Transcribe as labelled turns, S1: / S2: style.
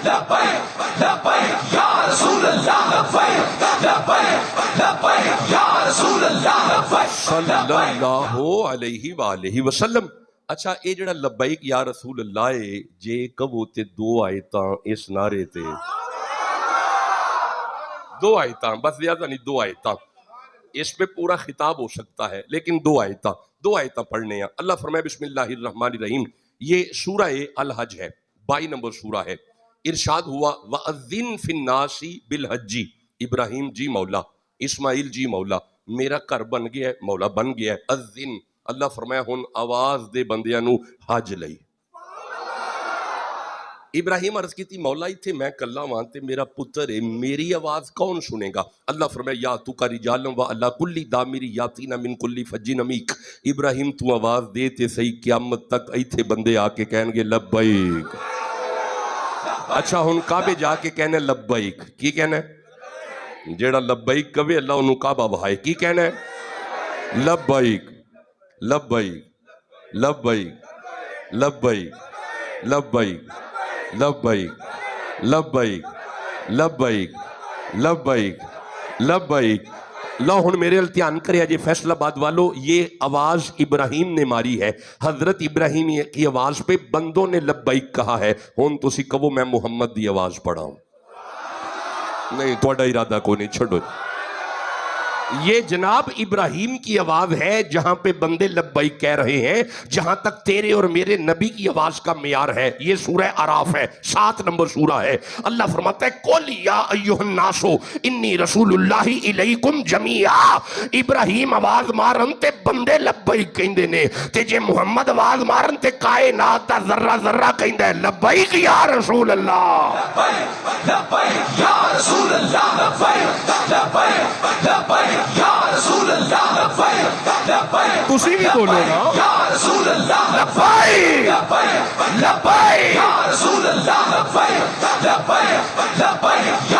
S1: لبیک لبیک یا رسول اللہ لبیک لبیک لبیک یا رسول اللہ لبیک
S2: صلی اللہ علیہ وآلہ وسلم۔ اچھا اے جڑا لبیک یا رسول اللہ ہے جے کبو تے دو آیتاں اس نعرے تے، دو آیتاں بس زیادہ نہیں، دو آیتاں اس پہ پورا خطاب ہو سکتا ہے لیکن دو آیتاں پڑھنے ہیں۔ اللہ فرمائے بسم اللہ الرحمن الرحیم، یہ سورہ الحج ہے، 22 نمبر سورہ ہے۔ ارشاد ہوا وَأَذِّن فِي النَّاسِ بِالْحَجِّ، ابراہیم جی مولا، اسماعیل جی مولا، میرا گھر بن گیا ہے، مولا بن گیا ہے، اذن، اللہ فرمایا ہن آواز دے بندیاں نو حج لئی۔ ابراہیم عرض کی تھی مولا ہی تھے میں کلہ وانتے میرا پتر ہے، میری آواز کون سنے گا؟ اللہ فرمایا یا تو کا رجالم و اللہ کلی دامری یاتینا من کلی فجین امیک، ابراہیم تو آواز دیتے صحیح قیامت تک ایتھے بندے آ کے کہیں گے لبیک۔ اچھا ہن کعبے جا کے کہنے لبیک، کی کہنا ہے؟ جیڑا لبیک کبھی اللہ انہوں کعبہ بہائے، کی کہنا ہے؟ لبیک لبیک لبیک لبیک لبیک لبیک لبیک لبیک لبیک لبیک۔ اللہ ہن میرے التیان کرے اجے فیصل آباد والو، یہ آواز ابراہیم نے ماری ہے، حضرت ابراہیم کی آواز پہ بندوں نے لبیک کہا ہے۔ ہن تسی کہو میں محمد دی آواز پڑھاؤں، نہیں تھوڑا ارادہ کو نہیں، چھڑو۔ یہ جناب ابراہیم کی آواز ہے جہاں پہ بندے لبیک کہہ رہے ہیں، جہاں تک تیرے اور میرے نبی کی آواز کا معیار ہے۔ یہ سورہ اعراف ہے، 7 نمبر سورہ ہے۔ اللہ فرماتا ہے قُلْ یا ایُّہَا النَّاسُ انی رسول اللہ الیکم جمیعا۔ ابراہیم آواز مارن تے بندے لبیک کہندے نے، تے جے محمد آواز مارن تے کائنات دا ذرہ ذرہ کہندا ہے لبیک یا رسول اللہ،
S1: لبیک لبیک یا رسول اللہ لبیک لبیک لبیک یا رسول اللہ لبیک لبیک۔
S2: تسی بھی بولو نا
S1: یا رسول اللہ
S2: لبیک
S1: لبیک
S2: لبیک
S1: یا رسول اللہ لبیک لبیک لبیک